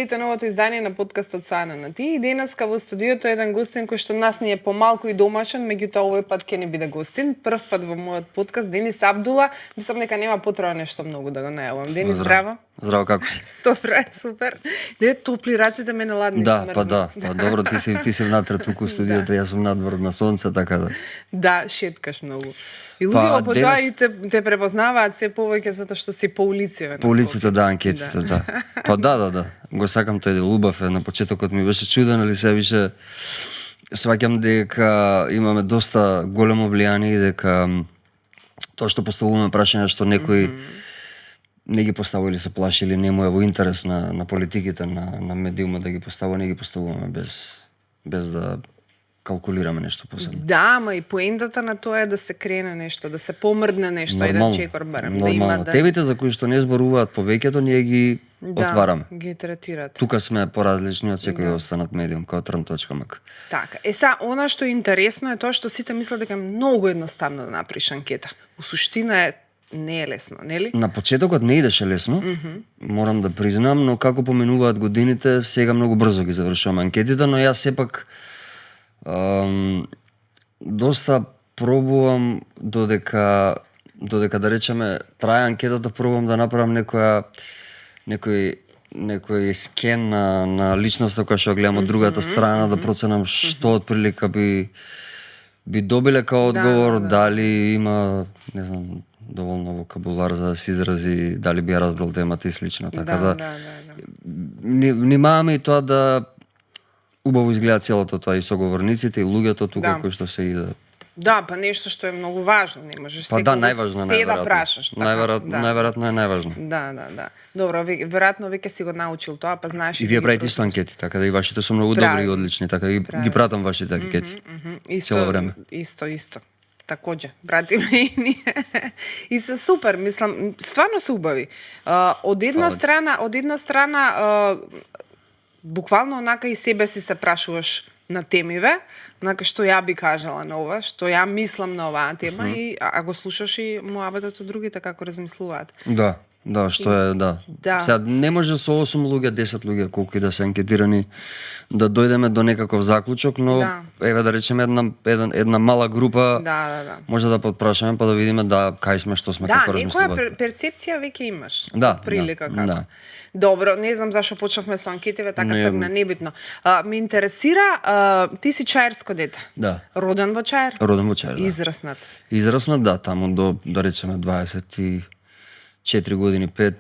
следите новото издание на подкастот со Ана на ти. И денеска во студиото е еден гостин кој што нас ни е помалку и домашен, меѓутоа овој пат ќе не биде гостин. Прв пат во мојот подкаст Денис Абдула. Мислам дека нема потреба нешто многу да го најавам. Денис, здраво. Здраво, како си? Добро е, супер. Не топли раците, мене ладни да, се па да, па добро, ти си внатре туку студиото, јас сум надвор на сонце, така да. Да, шеткаш многу. И луѓето по тоа и те препознаваат се повеќе затоа што си по улиците. По улиците, да, анкетите, да. Па да. Го сакам тој дел, убав е, на почетокот ми беше чуден, али се више сваќам дека имаме доста големо влијание и дека тоа што поставуваме прашања што некои не ги поставува или се плаши или не му е во интерес на политиките, на медиумот да ги поставува, не ги поставуваме без да калкулираме нешто посебно. Да, ама и поентата на тоа е да се крене нешто, да се помрдне нешто, еден чекор барем, да има да... Темите за кои што не зборуваат повеќето, ние ги отвараме. Да, ги третирате. Тука сме поразлични од секој останат медиум, као trn.mk. Така. Она што е интересно е тоа што сите мислат дека е многу едноставно да направиш анкета. У суштина е не е лесно, нели? На почетокот не идеше лесно, морам да признам, но како поминуваат годините, сега многу брзо ги завршувам анкетите, но јас сепак доста пробувам додека да речеме трае анкетата, пробувам да направам некој скен на личноста која што гледам од другата страна, да проценам што отприлика би добиле као одговор, дали има, не знам, доволно вокабулар за да се изрази, дали би ја разбрал темата и слично, така да. Внимаваме и тоа да убаво изгледа целото тоа и соговорниците и луѓето тука кои што се иде. Да, па нешто што е многу важно, не можеш секој се да прашаш. Најверојатно е најважно. Да. Добро, веројатно веќе си го научил тоа, па знаеш и вие правите исто анкети, така да и вашите се многу добри и одлични, така ги пратам вашите анкети. Цело време. Исто. Такоđe, пратиме и ние. И се супер, мислам, стварно се убави. Од една страна буквално онака и себе си се прашуваш на темиве, онака што ја би кажала на ова, што ја мислам на оваа тема и го слушаш и муабетот од другите како размислуваат. Да, што е, да. Сега не може со 8 луѓе, 10 луѓе, колку и да се анкетирани, да дојдеме до некаков заклучок, но еве да речеме една мала група може да подпрашаме па да видиме кај сме, што сме, како размислуваме. Да, некоја перцепција веќе имаш. Прилика како. Добро, не знам зашо почнавме со анкетиве, така тргна, небитно. Ме интересира, ти си чаерско дете. Да. Роден во Чаер? Роден во Чаер, да. Израснат, да, таму до, да речеме, 24 години, 5,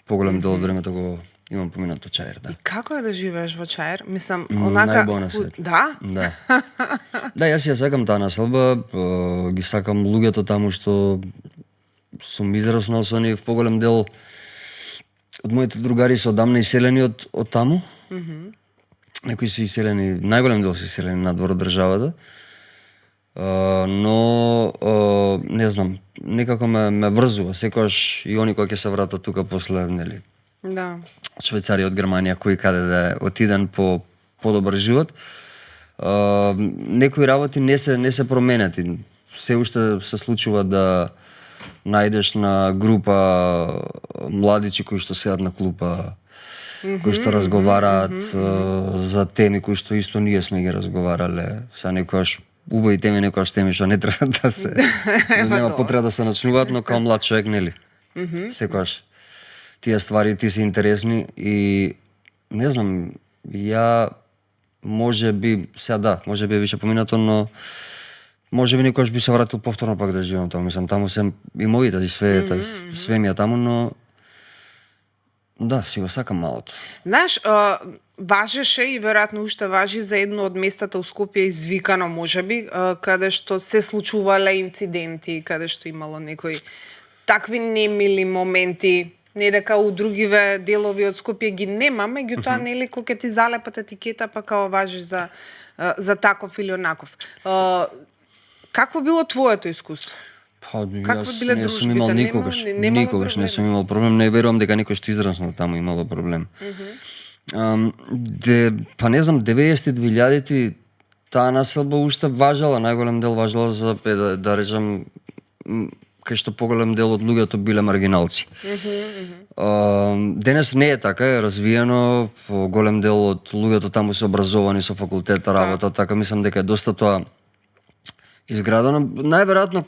поголем дел од времето го имам поминато Чаер, да. И како е да живееш во Чаер? Мислам, онака... Најбо на свет. Да? Да, јас ја сакам таа населба, ги сакам луѓето таму што сум израснал со нив, поголем дел од моите другари се одамна иселени од таму. Некои се иселени, најголем дел се иселени надвор од државата. Но не знам, некако ме врзува секогаш и они кои ќе се вратат тука после, нели. Да. Швајцарија од Германија, кој каде да е отиден по подобар живот. Некои работи не се променети. Се уште се случува да најдеш на група младичи кои што седат на клупа, кои што разговараат за теми кои што исто ние сме ги разговарале. Сега некојаш убави теми, некојаш теми што не треба да се нема потреба да се начнуваат, но као млад човек, нели? Секојаш тие ствари ти се интересни и не знам, ја можеби више поминато, но можеби некојаш би се вратил повторно пак да живеам таму. Мислам, таму се и моите и све ми е таму, но да, си го сакам малото. Знаеш, важеше и веројатно уште важи за едно од местата у Скопје извикано можеби, каде што се случувале инциденти, каде што имало некои такви немили моменти, не дека у другиве делови од Скопје ги нема, меѓутоа нели кога ти залепат етикета па као важи за таков или онаков. Какво било твоето искуство? Јас не сум имал никогаш не сум имал проблем, не верувам дека некој што израснал таму имало проблем. Па не знам, 90-2000-ти таа населба уште важала, најголем дел важала за, да речам, кај што поголем дел од луѓето биле маргиналци. Денес не е така, е развиено, голем дел од луѓето таму се образовани со факултета, работа, така мислам дека е доста тоа изградено. Најверојатно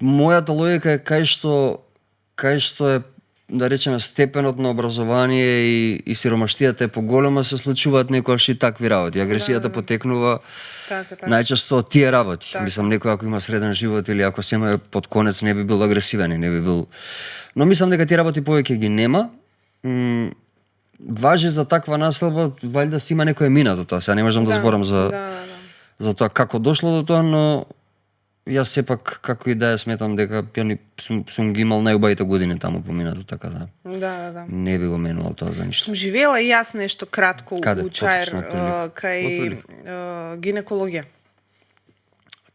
мојата логика е кај што е, да речеме, степенот на образование и сиромаштијата е поголема, се случуваат некојаш и такви работи. Агресијата потекнува најчесто од тие работи. Мислам, некој ако има среден живот или ако се има под конец не би бил агресивен и не би бил... Но мислам дека тие работи повеќе ги нема. Важи за таква населба, валјда си има некој минато тоа. Сега не можам да зборам за тоа како дошло до тоа, но јас сепак, како и да ја сметам дека сум ги имал најубавите години таму поминато, така да. Да. Не би го менувал тоа за ништо. Сум живеела и јас нешто кратко Каде? у Чаир, Поточно, кај гинекологија.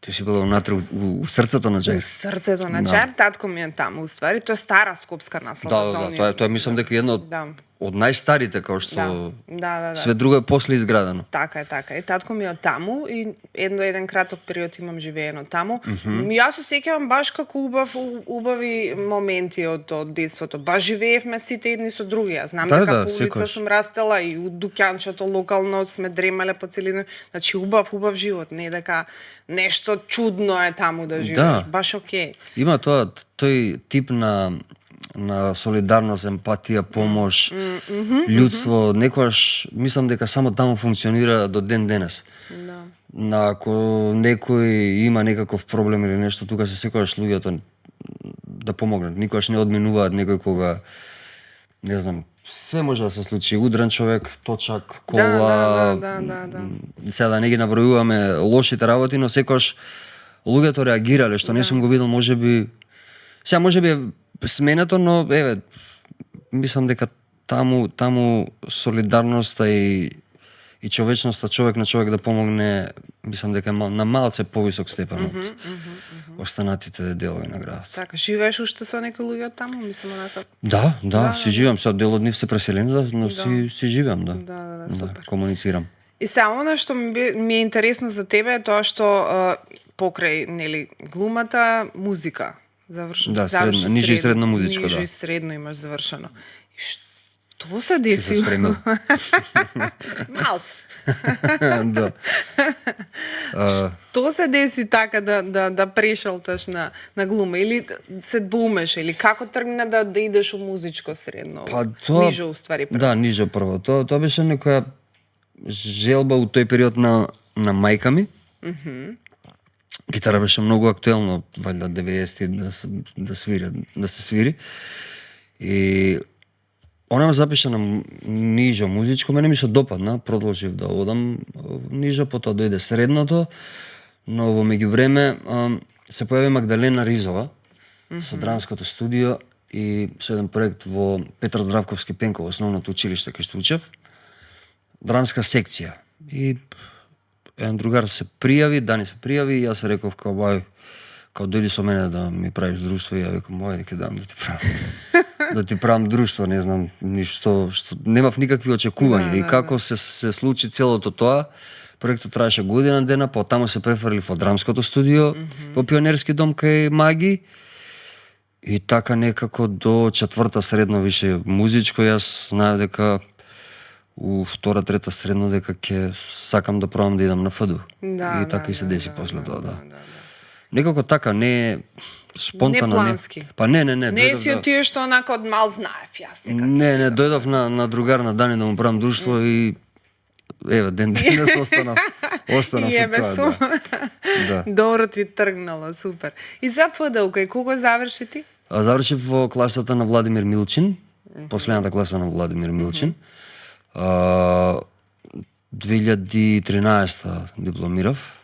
Ти си била внатре у срцето на У Чаир. срцето на Чаир, татко ми е таму, уствари. Тоа е стара скопска наслада за оние. Тоа мислам дека е едно од најстарите, као што Да. све друго е после изградено. Така е. И татко ми е од таму и еден краток период имам живеено таму. Јас се сеќавам баш како убави моменти од детството. Баш живеевме сите едни со други. Јас знам дека по улица секогаш. сум растела и у дуќанчето локално сме дремале по цели ден. Значи убав живот, не дека нешто чудно е таму да живееш. Баш окей. Има тој тип на солидарност, емпатија, помош, људство, некојаш мислам дека само таму функционира до ден денес. Ако некој има некаков проблем или нешто, тука се секогаш луѓето да помогнат. Никогаш не одминуваат некој кога, не знам, све може да се случи. Удрен човек, точак, кола. Да. Сега да не ги набројуваме лошите работи, но секогаш луѓето реагирале, што не сум го видел, можеби е сменето, но еве мислам дека таму солидарноста и човечноста, човек на човек да помогне, мислам дека на малце повисок степен од останатите делови на градот. Така, живееш уште со некои луѓе од таму, мислам онака. Да, си живеам, сега дел од нив се преселени, но си живеам, да. Да, супер. Комуницирам. И само она што ми е интересно за тебе е тоа што покрај, нели, глумата, музика. Средно, ниже и средно музичко, Ниже да. и средно имаш завршено. И што се деси? Си се спремил. Малце. Да. Што се деси така да прешалташ на глума? Или се двумеш? Или како тргна да идеш у музичко средно? Ниже, уствари, прво. Да, ниже прво. Тоа беше некоја желба у тој период на мајка ми. Гитара беше многу актуелно, валјда 90-ти да се свири. И она ме запиша на нижо музичко, мене ми се допадна, продолжив да одам нижо, потоа дојде средното, но во меѓувреме се појави Магдалена Ризова со драмското студио и со еден проект во Петар Здравковски Пенков, основното училиште кај што учев, драмска секција. И еден другар се пријави, Дани се пријави и јас реков као дојди со мене да ми правиш друштво и ја викам ќе дам да ти правам. Да ти правам друштво, не знам ништо, што немав никакви очекувања. И како се случи целото тоа, проектот траеше година дена, потаму се префрлив во драмското студио, во Пионерски дом кај Маги. И така некако до четврта средно више музичко, јас знаев дека у втора, трета средно дека ќе сакам да пробам да идам на ФДУ. И така и се деси после тоа, да. Некако така, не спонтано, не плански. Па не. Не си од тие што онака од мал знаев јас дека. Не, дојдов на другар на Дани да му правам друштво и еве ден денес останав во тоа. Да. Добро ти тргнало, супер. И за ФДУ кај кого заврши ти? Завршив во класата на Владимир Милчин, последната класа на Владимир Милчин. 2013 дипломирав,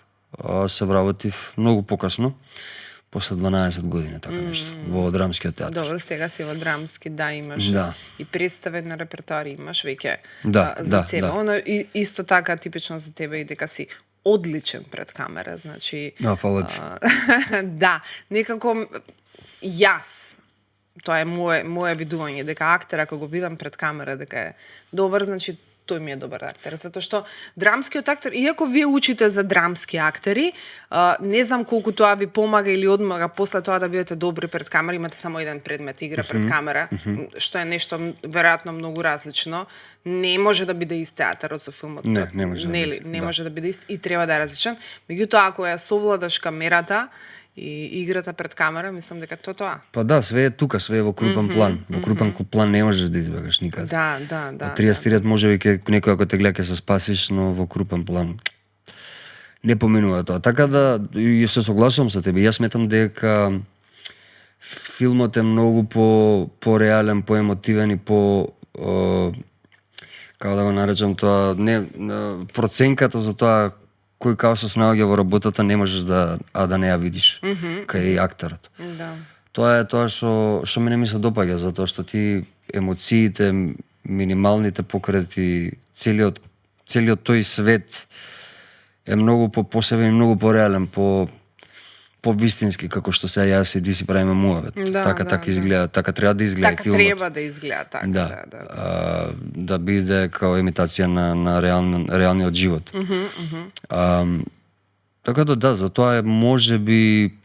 се вработив многу покасно, после 12 години, така нешто, во драмскиот театар. Добро, сега си во драмски, да, имаш и представен на репертоар, имаш веќе за себе. Оно исто така типично за тебе и дека си одличен пред камера, значи... Фала ти. Да, некако јас, тоа е моje видување, дека актер, ако го видам пред камера, дека е добар, значи тој ми е добар актер, затоа што драмскиот актер, иако вие учите за драмски актери, не знам колку тоа ви помага или одмага после тоа да бидете добри пред камера, имате само еден предмет игра пред камера, што е нешто веројатно многу различно. Не може да биде ист театарот со филмот. Не може да биде. Не може да биде ист и треба да е различен. Меѓутоа ако ја совладаш камерата и играта пред камера, мислам дека тоа. Па да, све е тука, све е во крупен план. Во крупен план не можеш да избегаш никаде. Да. 30 можеби ќе некој ако те гледа ќе се спасиш, но во крупен план не поминува тоа. Така да и се согласувам со тебе. Јас сметам дека филмот е многу по-реален, по-емотивен и како да го наречам тоа, проценката за тоа кој као се снаоѓа во работата не можеш да не ја видиш кај актерот. Да. Тоа е тоа што мене ми се допаѓа, затоа што ти емоциите, минималните покрети, целиот тој свет е многу посебен и многу пореален, вистински, како што сега јас и ти си правиме муавет. Така изгледа, така треба да изгледа филмот. Така треба да изгледа, така. Да биде као имитација на реалниот живот. Така да, затоа е можеби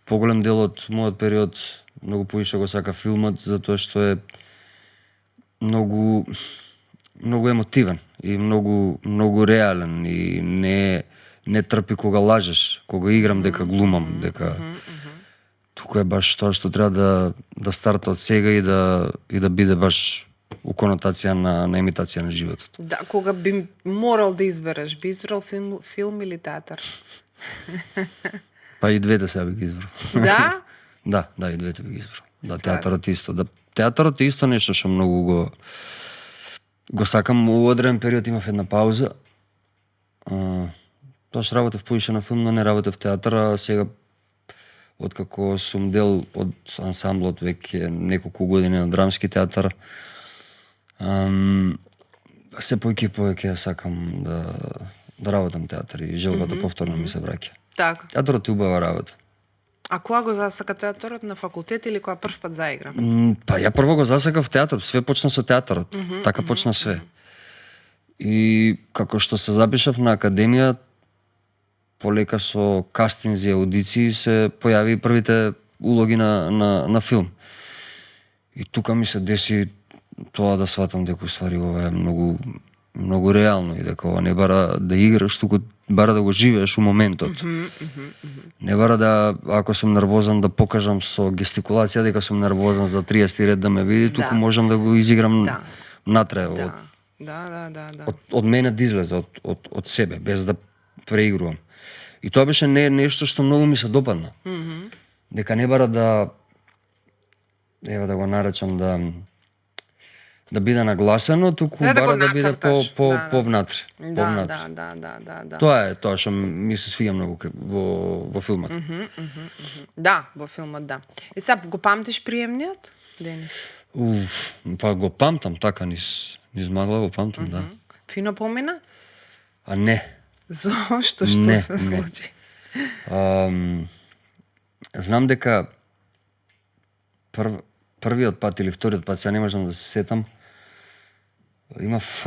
поголем дел од мојот период многу поише го сака филмот, затоа што е многу емотивен и многу реален и не трпи кога лажеш, кога играм дека глумам, дека тука е баш тоа што треба да старта од сега и да биде баш у конотација на имитација на животот. Да, кога би морал да избереш, би избрал филм или театар? Па и двете сега би ги избрал. Да? Да, и двете би ги избрал. Да, театарот исто. Театарот е исто нешто што многу го сакам. Во одреден период имав една пауза. Тоа што работев поише на филм, но не работев театар, а сега откако сум дел од ансамблот веќе неколку години на драмски театар, се поеќе сакам да работам театар и желбата повторно ми се враќа. Така. Театарот е убава работа. А кога го засака театарот, на факултет или кога прв пат заигра? Па ја прво го засакав театарот, све почна со театарот. Така почна све. И како што се запишав на академија, полека со кастинзи и аудиции се појави првите улоги на филм. И тука ми се деси тоа да сватам дека уствари ова е многу реално и дека ова не бара да играш, туку бара да го живееш у моментот. Не бара да, ако сум нервозен, да покажам со гестикулација дека сум нервозен за 30 ред да ме види, туку можам да го изиграм натре. Од мене да излезе, од себе, без да преигрувам. И тоа беше нешто што многу ми се допадна. Дека не бара да го наречам да биде нагласено, туку бара да биде повнатре. Да. Тоа е тоа што ми се свиѓа многу во филмот. Да, во филмот, да. И сега го памтиш приемниот, Денис? Па го памтам, така низ магла го памтам, да. Фино помина? А не. Зошто? Што се случи? Знам дека првиот пат или вториот пат, сега не можам да се сетам, имав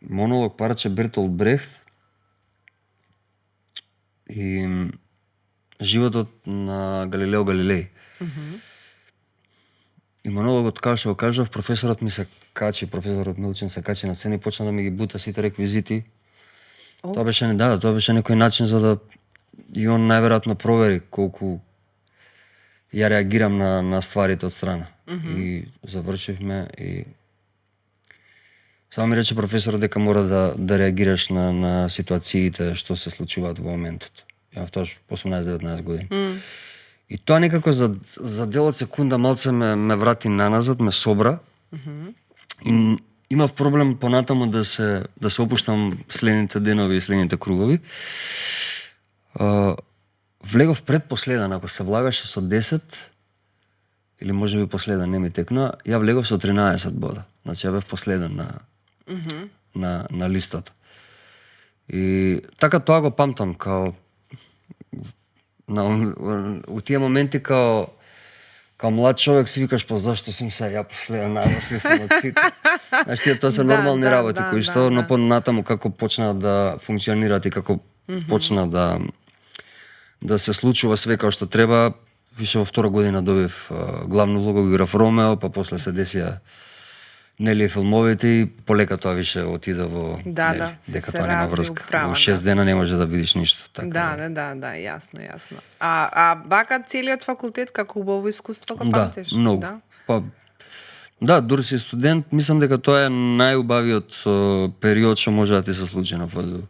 монолог парче Бертолд Брехт и животот на Галилео Галилеј. И монологот, како што го кажав, професорот Милчен се качи на сцена и почна да ми ги бута сите реквизити. Тоа беше некој начин за да и он најверојатно провери колку ја реагирам на стварите од страна. И завршивме и само ми рече професорот дека мора да реагираш на ситуациите што се случуваат во моментот. Ја тоаш 18-19 години. И тоа некако за дел од секунда малце ме врати наназад, ме собра. И имав проблем понатаму да се опуштам следните денови и следните кругови. Влегов предпоследен, ако се влагаше со 10, или можеби последен, не ми текна, ја влегов со 13 бода. Значи ја бев последен на листата. И така тоа го памтам, као у тие моменти као млад човек си викаш, па зашто сум се ја последен, најважни сум од сите. Знаеш, тие тоа се Да, нормални да, работи да, кои да, што да. но понатаму како почнаа да функционираат и како почна да се случува све како што треба, више во втора година добив главну улога во играв Ромео, па после се десија нели филмовите и полека тоа више отиде во Да, нели, да, дека се тоа нема разви врска. управа, Во да. 6 дена не може да видиш ништо, така. Да, јасно. А бака целиот факултет како убаво искуство го Да, памтиш? многу. Да. Па да, дури си студент, мислам дека тоа е најубавиот период што може да ти се случи на ФДУ.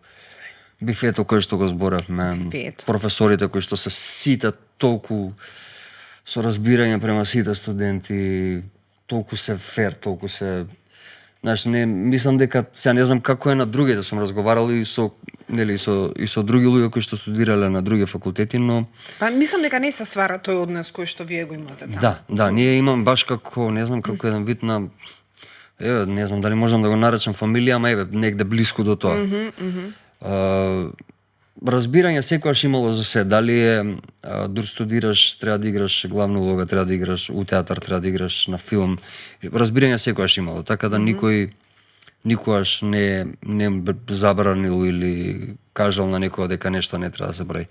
Бифето кој што го зборевме, Бифето. професорите кои што се сите толку со разбирање према сите студенти, толку се фер, толку се. Знаеш, не мислам дека сега не знам како е на другите, сум разговарал и со и со други луѓе кои што студирале на други факултети, но Па мислам дека не се ствара тој однос кој што вие го имате таму. да, ние имам баш како, не знам како еден вид на не знам дали можам да го наречам фамилија, ама негде блиску до тоа. Разбирање секогаш имало за се, дали е дур студираш, треба да играш главна улога, треба да играш у театар, треба да играш на филм. Разбирање секогаш имало, така да никој никогаш не забранил или кажал на некој дека нешто не треба да се прави.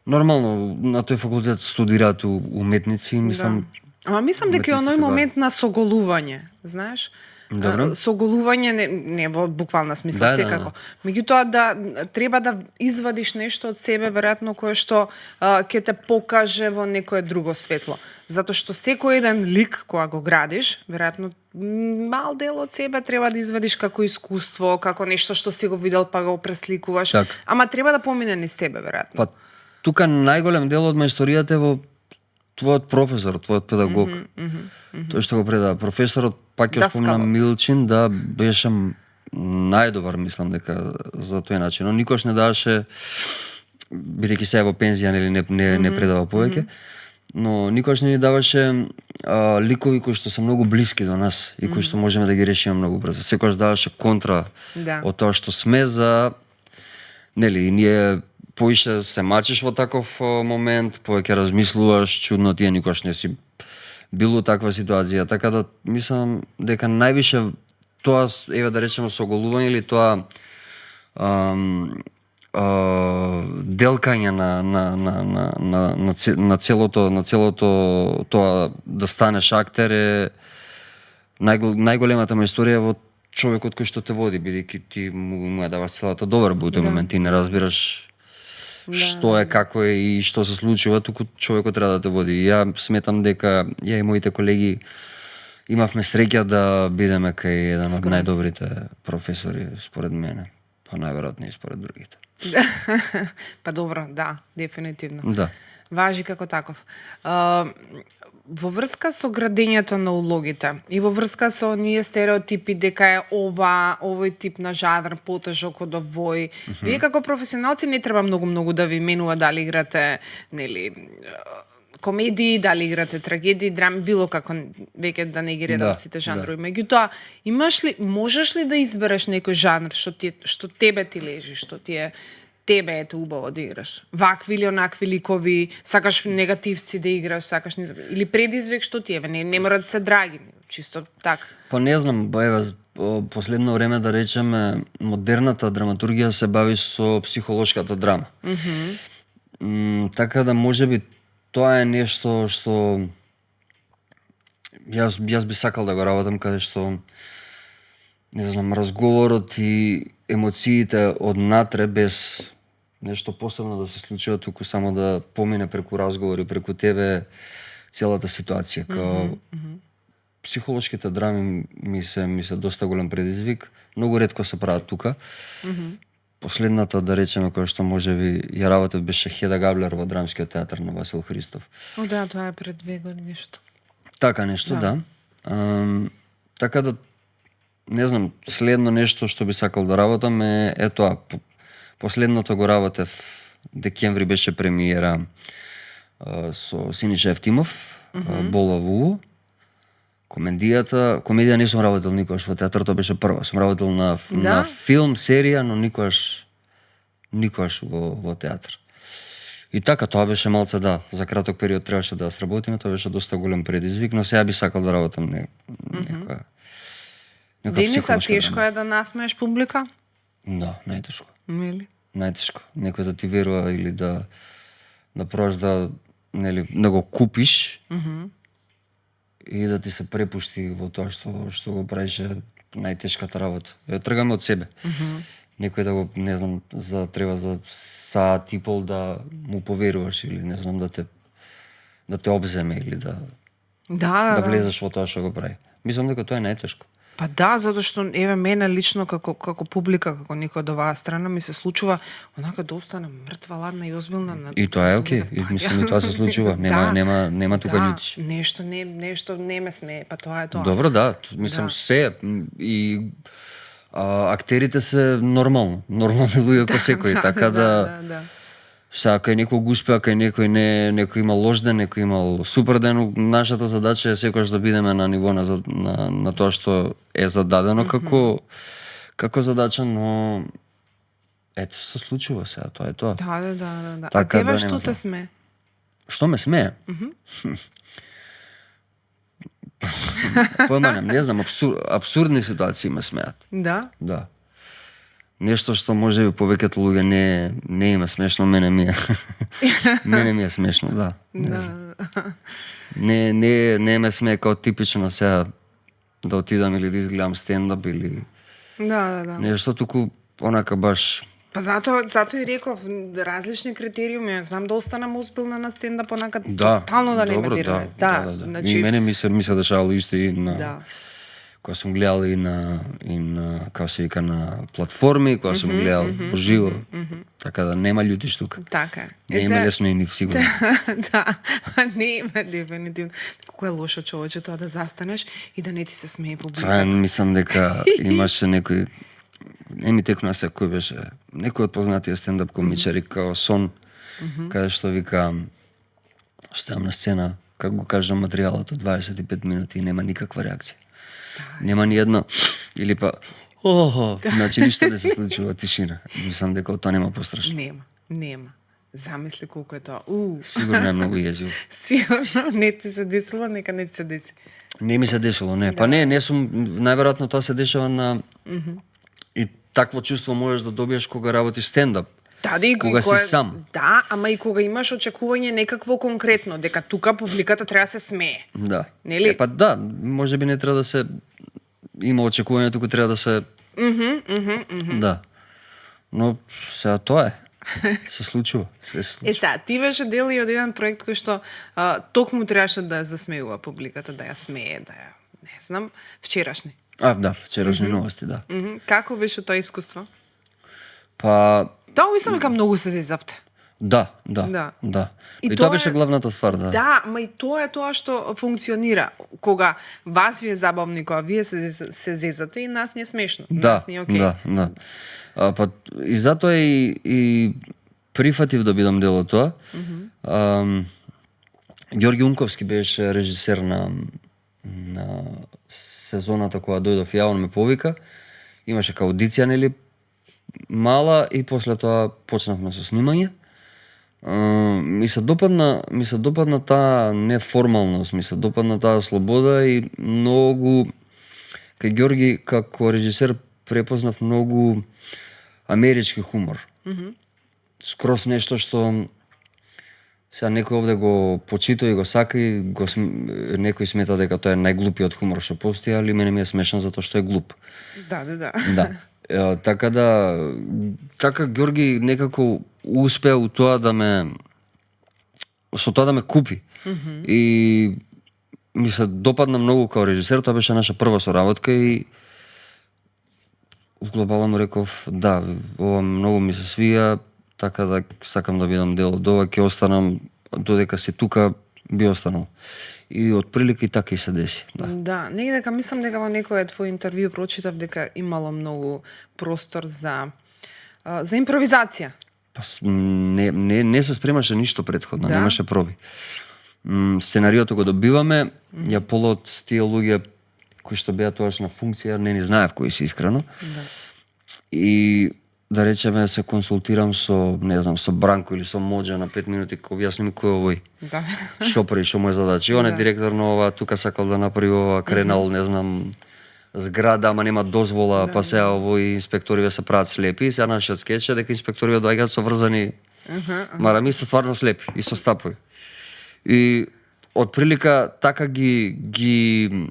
Нормално на тој факултет студираат уметници, мислам. Ама мислам дека е оној уметниците момент на соголување, знаеш? Добро. Соголување не во буквална смисла Да, секако. Меѓутоа да треба да извадиш нешто од себе веројатно кое што ќе те покаже во некое друго светло. Затоа што секој еден лик кога го градиш, веројатно мал дел од себе треба да извадиш како искуство, како нешто што си го видел па го пресликуваш. Така. Ама треба да помине низ тебе веројатно. Па тука најголем дел од мајсторијата е во твојот професор, твојот педагог. Тој што го предава. Професорот, пак ќе спомнам Даскалот. Милчин, да беше најдобар, мислам дека за тој начин. Он никош не даваше, бидејќи сега е во пензија, нели не предава повеќе, но никош не ни даваше ликови кои што се многу блиски до нас и кои што можеме да ги решиме многу брзо. Секогаш даваше контра Да. од тоа што сме за нели, и ние поише се мачиш во таков момент, повеќе размислуваш, чудно тие никош не си бил у таква ситуација, така да мислам дека највише тоа, еве да речеме соголување или тоа делкање на целото тоа да станеш актер е најголемата историја во човекот кој што те води, бидејќи ти му ја даваш целата доверба во тој момент, ти не разбираш што е, како е и што се случува, туку човекот треба да те води. И ја сметам дека ја и моите колеги имавме среќа да бидеме кај еден од најдобрите професори според мене, па најверојатно и според другите. Па добро, да, дефинитивно. Да. Важи како таков. Во врска со градењето на улогите и во врска со оние стереотипи дека е овој тип на жанр потежок од овој, вие како професионалци не треба многу да ви менува дали играте, нели, комедии, дали играте трагедии, драми, било како веќе да не ги редам сите жанрови. Меѓутоа, можеш ли да избереш некој жанр што тебе ти лежи, што ти е тебе ете убаво да играш? Вакви или онакви ликови, сакаш негативци да играш, сакаш или предизвик што ти е, не мора да се драги, чисто така. Па не знам, еве последно време да речеме модерната драматургија се бави со психолошката драма. Така да можеби тоа е нешто што јас би сакал да го работам, каде што не знам, разговорот и емоциите однатре без нешто посебно да се случува, туку само да помине преку разговори, преку тебе целата ситуација. Као психолошките драми ми се доста голем предизвик. Многу ретко се прават тука. Последната, да речеме, која што можеби ја работев беше Хеда Габлер во Драмскиот театар на Васил Христов. О, да, тоа е пред 2 години нешто. Така нешто, да. Така да, не знам, следно нешто што би сакал да работам е тоа. Последното го работев, декември беше премиера со Синиша Евтимов, Болва Вулу. Комедија не сум работел никогаш во театар, тоа беше прва. Сум работел на филм, серија, но никогаш во театар. И така, тоа беше малце, да, за краток период требаше да сработиме, тоа беше доста голем предизвик, но сега би сакал да работам Дениса, тешко е да насмееш публика? Да, најтешко. Нели? Најтешко. Некој да ти верува или да пробаш да го купиш и да ти се препушти во тоа што го правиш е најтешката работа. Ја тргаме од себе. Некој да го, не знам, треба за саат и пол да му поверуваш или не знам да те обземе или да влезеш во тоа што го прави. Мислам дека тоа е најтешко. Па да, затоа што еве мене лично како публика, како некој од оваа страна ми се случува онака да остана мртва, ладна и озбилна. И тоа е окей. И мислам и тоа се случува. Нема тука љутиш. Нешто не ме смее, па тоа е тоа. Добро, да, мислам се и актерите се нормални луѓе како секој, така да. Сега, кај некој го успеа, кај некој има лош ден, некој имал супер ден, нашата задача е секогаш да бидеме на ниво на тоа што е зададено како задача, но ето се случува сега, тоа е тоа. Да. Така, а тебе што те смее? Што ме смее? Појма не знам, абсурдни ситуации ме смеат. Да? Да. Нешто што можеби повеќето луѓе не им е смешно, мене ми е смешно, да. Не ме смее као типично сега да отидам или да изгледам стендап или Да. нешто, туку онака баш. Па затоа и реков различни критериуми, знам да останам озбилна на стендап онака тотално да не ме дираме. Да. Значи, и мене ми се дешавало исто и на кога сум гледал и на како се вика на платформи, кога сум гледал во живо. Така да нема љутиш тука. Така е. Не има лесно и ни сигурно. Да, не има дефинитивно. Колку е лошо човече тоа да застанеш и да не ти се смее публиката. Мислам дека имаше некој, не ми текна се кој беше, некој од познатија стендап комичари као Сон, каде што вика, стојам на сцена, како го кажам материјалот од 25 минути и нема никаква реакција. Нема ни една, или па, значи ништо не се случува, тишина. Мислам дека тоа нема пострашно. Нема. Замисли колку е тоа. Сигурно е многу језиво. Сигурно не ти се десило, нека не ти се деси. Не ми се десило, не. Па не сум, најверојатно тоа се дешава на... И такво чувство можеш да добиеш кога работиш стендап. Кога си сам. Да, ама и кога имаш очекување некакво конкретно, дека тука публиката треба да се смее. Да. Нели? Па да, можеби не треба да се има очекување, туку треба да се Да. Но сега тоа е. Се случува, све се случува. Сега, ти беше дел и од еден проект кој што токму требаше да ја засмеува публиката, да ја смее, да ја, не знам, вчерашни. Да, вчерашни новости, да. Како беше тоа искуство? Па Тоа мислам дека многу се зезавте. Да. И тоа беше главната ствар, да. Да, ма и тоа е тоа што функционира. Кога вас ви е забавни, кога вие се зезате и нас не е смешно. Нас не е окей. Да. Па и затоа и прифатив да бидам дел од тоа. Ѓорги Унковски беше режисер на сезоната кога дојдов ја, он ме повика. Имаше као аудиција, нели, мала, и после тоа почнавме со снимање. Ми се допадна таа неформалност, ми се допадна таа слобода и многу кај Ѓорги како режисер препознав многу амерички хумор. Скрос нешто што сега некој овде го почитува и го сака и некој смета дека тоа е најглупиот хумор што постои, али мене ми е смешан затоа што е глуп. Да. Така Ѓорги некако успеа у тоа да ме купи. И ми се допадна многу као режисер, тоа беше наша прва соработка и глобално му реков, да, ова многу ми се свија, така да сакам да бидам дел од ова, ќе останам, додека си тука, би останал. И од прилика и така и се деси. Да, негдека мислам дека во некој твој интервју прочитав дека имало многу простор за импровизација. Па не се спремаше ништо претходно, немаше проби. Сценариото го добиваме, ја пола од тие луѓе кои што беа тоаш на функција, не ни знаев кои се искрено. И да речеме се консултирам со, не знам, со Бранко или со Моџа на 5 минути, кој објасни ми кој е овој. Шо прави, шо му е задача. И он е директор на ова, тука сакал да направи ова, кренал, не знам, зграда, ама нема дозвола, па сега овој инспекториве се прават слепи, сега нашиот скеч е дека инспекториве доаѓаат со врзани, мара ми се стварно слепи и со стапови. И од прилика така ги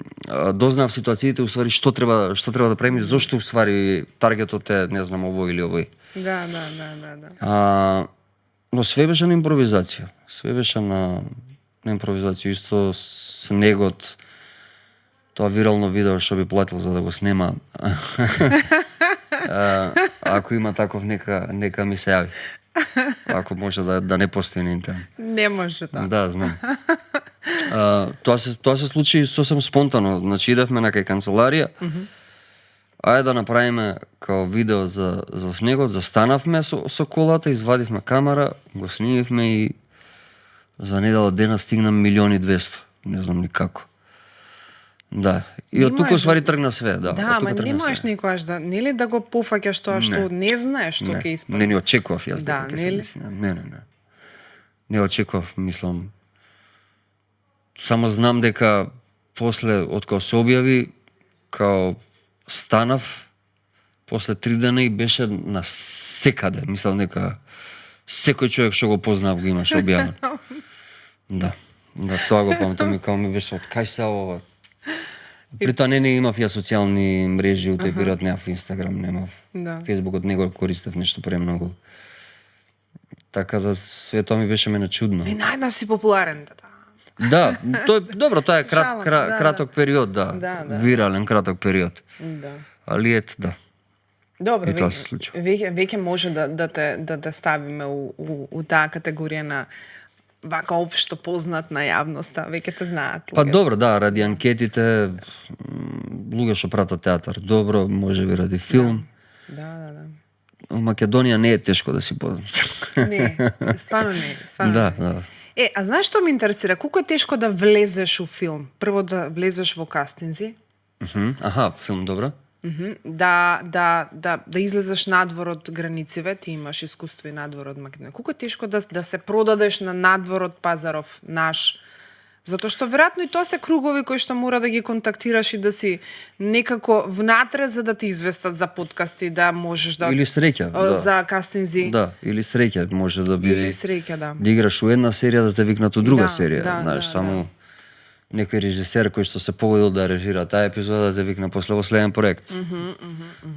дознав ситуациите, уствари што треба да правиме, зошто уствари таргетот е, не знам, овој или овој. Да. Но све беше на импровизација. Све беше на импровизација. Исто снегот, тоа вирално видео што би платил за да го снема. Ако има таков, нека ми се јави. Ако може да не постои на интернет. Не може тоа. Да, знам. Тоа се случи сосем спонтано. Значи идевме на кај канцеларија. Ајде да направиме као видео за снегот, застанавме со колата, извадивме камера, го снимивме и за недела дена стигна 1.200.000. Не знам ни како. Да. И од тука свари тргна све, да. Да, ама не можеш никогаш да, нели да го пофаќаш тоа што не знаеш што ќе испадне. Не очекував јас да, дека ќе се. Не. Не очекував, мислам. Само знам дека после од кога се објави, као станав после 3 дена и беше на секаде. Мислам дека секој човек што го познав го имаше објавено. Да, тоа го памтам и као ми беше од кај се ова. При тоа не имав ја социјални мрежи, у тој период немав Инстаграм, немав Фејсбукот, не го користев нешто премногу. Така да све тоа ми беше мене чудно. И најдна си популарен. Да, тоа е краток период, да. Вирален краток период. Да. Али ето, да. Добро, и тоа се случи. Веќе може да те ставиме у таа категорија на вака општо познат на јавноста, веќе те знаат. Па добро, да, ради анкетите, луѓе што пратат театар, добро, може би ради филм. Да. Во Македонија не е тешко да си познат. Не, стварно не. Да. А знаеш што ме интересира? Колку е тешко да влезеш у филм? Прво да влезеш во кастинзи. Аха, филм, добро. Да излезеш надвор од границите, ти имаш искуство и надвор од Македонија. Колку е тешко да се продадеш на надвор од пазаров наш? Затоа што веројатно и тоа се кругови кои што мора да ги контактираш и да си некако внатре за да ти известат за подкасти, да можеш да или среќа, за кастинзи. Да, или среќа може да биде. Или среќа, да. Да играш у една серија, да те викнат у друга серија, знаеш, само некој режисер кој што се погодил да режира таа епизода да те викна после во следен проект.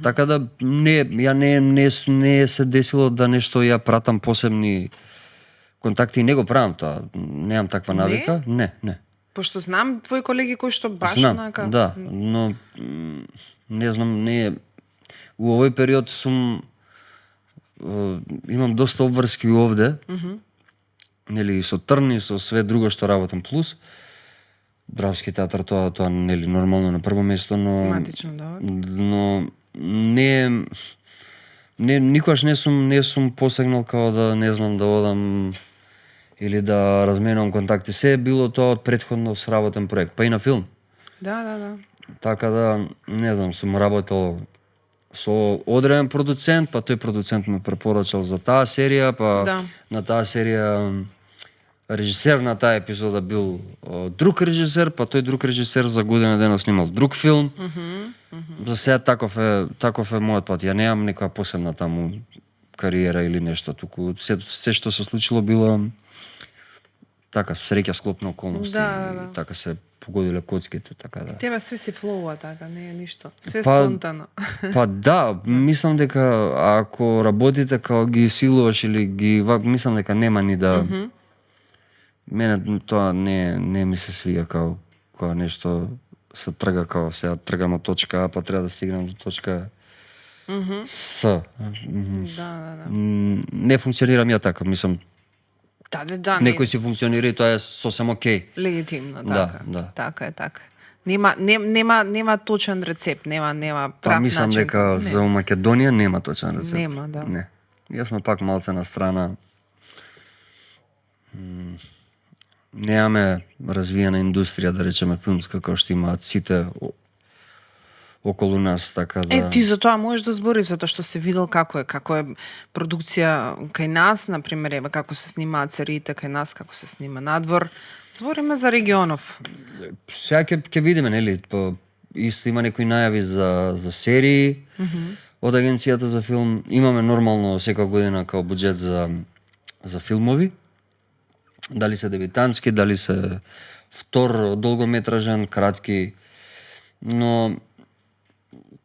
Така да не се десило да нешто ја пратам посебни контакти и не го правам тоа. Немам таква навика. Не. Пошто знам твои колеги кои што баш онака. Да, но не знам, у овој период имам доста обврски овде. Нели со Трни, со све друго што работам плюс. Драмски театар тоа нели нормално на прво место, но матично, да. Но никогаш не сум посегнал као да не знам да одам или да разменувам контакти. Се е било тоа од претходно сработен проект, па и на филм. Да. Така да, не знам, сум работел со одреден продуцент, па тој продуцент ме препорачал за таа серија, па на таа серија режисер на таа епизода бил друг режисер, па тој друг режисер за година дена снимал друг филм. За сега таков е мојот пат. Ја немам некоја посебна таму кариера или нешто, туку се што се случило било така среќа склопна околности, да. Така се погодиле коцките, така да. Тебе све си флоуа, така, не е ништо. Све спонтано. Па да, мислам дека ако работите као ги силуваш или ги мислам дека нема ни да мене тоа не ми се свига као нешто се трга као сега тргам од точка А, па треба да стигнам до точка С. Да. Не функционирам ја така, мислам. Да. Некој си функционира и тоа е сосем окей. Легитимно, така. Да. Така. Нема точен рецепт, нема прав начин. Мислам дека за Македонија нема точен рецепт. Нема, да. Не. Јас сме пак малце на страна. Немаме развиена индустрија, да речеме филмска, кој што имаат сите околу нас, така да. Ти за тоа можеш да збориш, затоа што си видел како е продукција кај нас, на пример, како се снимаат сериите кај нас, како се снима надвор. Збориме за регионов. Сега ќе видиме, нели, исто има некои најави за серии од агенцијата за филм. Имаме нормално секоја година као буџет за филмови. Дали се дебитантски, дали се втор долгометражен, кратки. Но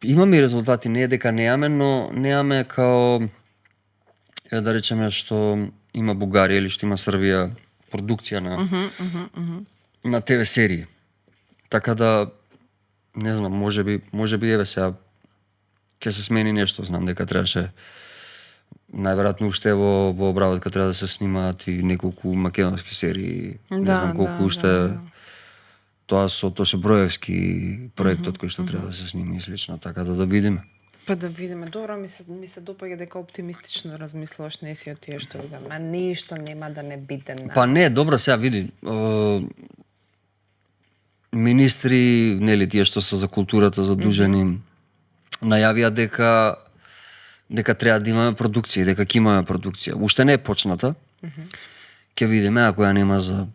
имаме и резултати, не е дека неаме, но неаме као да речеме што има Бугарија или што има Србија продукција на ТВ серии. Така да не знам, можеби еве сега ќе се смени нешто, знам дека требаше најверојатно уште во обработка треба да се снимаат и неколку македонски серии, не знам колку уште. Тоа со Тоше Броевски проектот кој што треба да се снима и слично, така да видиме. Па да видиме. Добро, ми се допаѓа дека оптимистично размислуваш, не си од тие што видам. А ништо нема да не биде нас. Па не, добро, сега види. Министри, нели тие што се за културата задужени, најавија дека треба да имаме продукција, дека ќе имаме продукција. Уште не е почната. Ќе видиме, ако ја нема за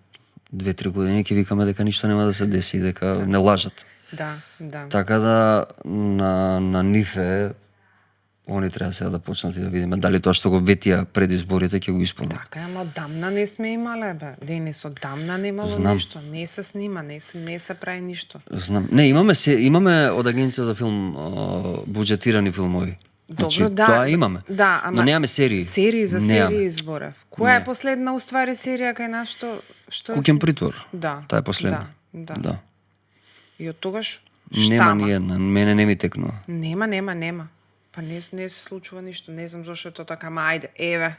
2-3 години, ќе викаме дека ништо нема да се деси, дека не лажат. Да. Така да на нив е, они треба сега да почнат и да видиме дали тоа што го ветија пред изборите ќе го исполнат. Така, ама одамна не сме имале, бе. Денис, одамна немало ништо. Не се снима, не се прави ништо. Знам. Не, имаме од агенција за филм буџетирани филмови. Добро, да. Тоа имаме. Да, ама но немаме серии. Серии изборев. Која е последна уствари серија кај нас што Куќен притвор. Да. Таа е последна. Да. И од тогаш нема ни една, мене не ми текнува. Нема. Па не се случува ништо, не знам зошто е тоа така, ама ајде, еве,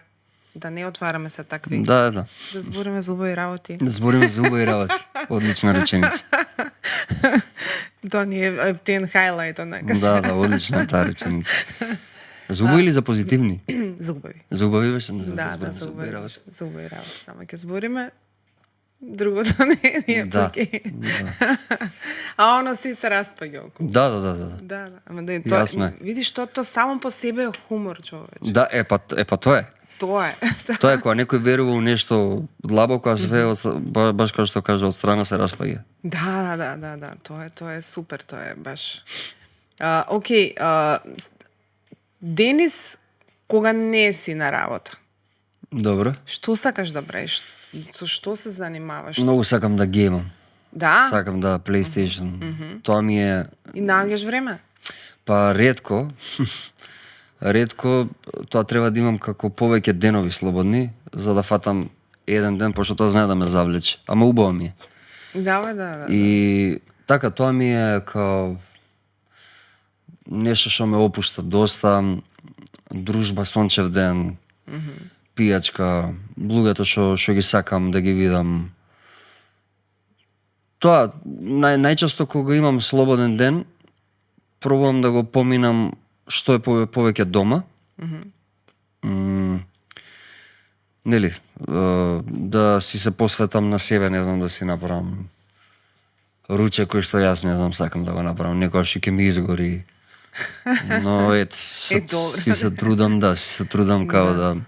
да не отвараме се такви. Да. Да збориме за убави работи. Да збориме за убави работи. Одлична реченица. Тоа ни е птен хајлајт, онака. Да, одлична таа реченица. За убави или за позитивни? За убави. За убави беше да збориме за убави работи. За убави работи, само ќе збориме. Другото не е поки. А оно си се распаѓа околу. Да. Ама да е тоа. Видиш, тоа само по себе е хумор, човече. Да, епа тоа е. Тоа е. Тоа е кога некој верува у нешто длабоко, а све баш како што кажа од страна се распаѓа. Да. Тоа е супер, тоа е баш. Океј, Денис, кога не си на работа. Добро. Што сакаш да правиш? Со што се занимаваш? Многу сакам да геймам. Да? Сакам да PlayStation. Тоа ми е... И наоѓаш време? Па ретко. Ретко, тоа треба да имам како повеќе денови слободни, за да фатам еден ден, пошто тоа знае да ме завлече. Ама убаво ми е. Да. И така, тоа ми е као нешто што ме опушта доста, дружба сончев ден, пијачка, луѓето што ги сакам да ги видам. Тоа, најчесто кога имам слободен ден, пробувам да го поминам што е повеќе дома. Нели, да си се посветам на себе, не знам, да си направам ручек кој што јас не знам, сакам да го направам, некојаш ќе ми изгори. Но си се трудам као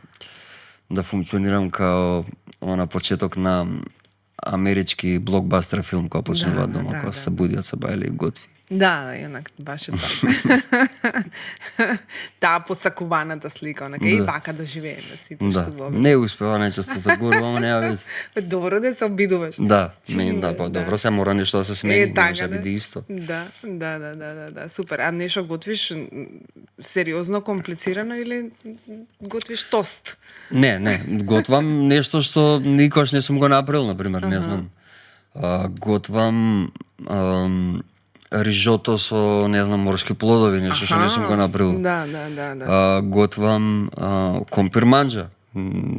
да функционирам као на почеток на амерички блокбастер филм која почнува дома, која се будиат се бајле и готви. Да, еднак баш е така. Таа посакуваната слика, онака и вака да живееме сите што во. Не успева најчесто се горувам, нема вез. Добро да се обидуваш. Да, добро се мора нешто да се смени, не може да биде исто. Да, супер. А нешто готвиш сериозно комплицирано или готвиш тост? Не, готвам нешто што никош не сум го направил, например, не знам. Готвам рижото со, не знам, морски плодови, нешто што не сум го направил. Да. Готвам компир манџа.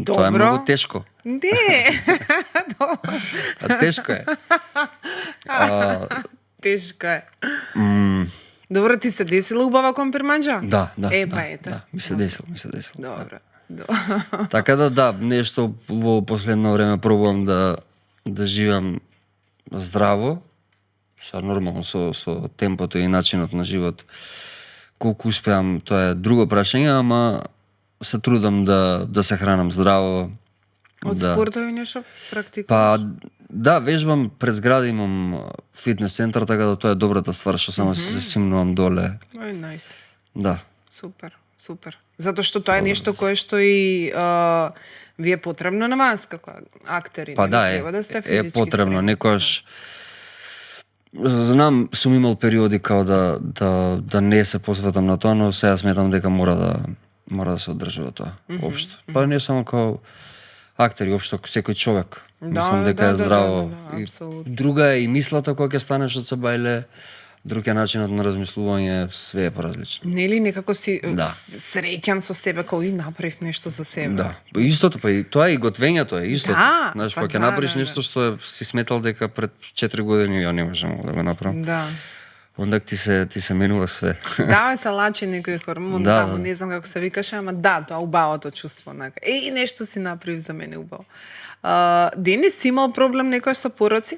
Тоа е многу тешко. Не. Тешко е. Тешко е. Добро, ти се десила убава компир манџа? Да. Да, ми се десил. Добро. Така да, нешто во последно време пробувам да живеам здраво. Са нормално со темпото и начинот на живот. Колку успеам, тоа е друго прашање, ама се трудам да се хранам здраво. Од спортови нешто практикуваш? Па Да, вежбам пред зграда, имам фитнес центар, така да тоа е добрата ствар што само се симнувам доле. Ој, најс. Да. Супер, супер. Затоа што тоа е нешто кое што и ви е потребно на вас како актери. Па да, треба да сте е физички потребно. спремни. Некојаш знам, сум имал периоди као да не се посветам на тоа, но сега сметам дека мора да се одржува тоа, општо. Па не само као актери, општо секој човек. Мислам дека е здраво. И апсолутно. друга е и мислата кога ќе станеш од се бајле, друг е начинот на размислување, све е поразлично. Нели некако си Да. среќан со себе, као и направив нешто за себе. Да. Па истото, па и тоа е и готвењето е истото. Да, Знаеш, па кога ќе да, направиш да, нешто што си сметал дека пред 4 години ја не можам да го направам. Да. Онда ти се менува све. Да, се лачи некој хормон Да, таму, да. не знам како се викаше, ама да, тоа убавото чувство, нака. И нешто си направив за мене убаво. Денис си имал проблем некој со пороци?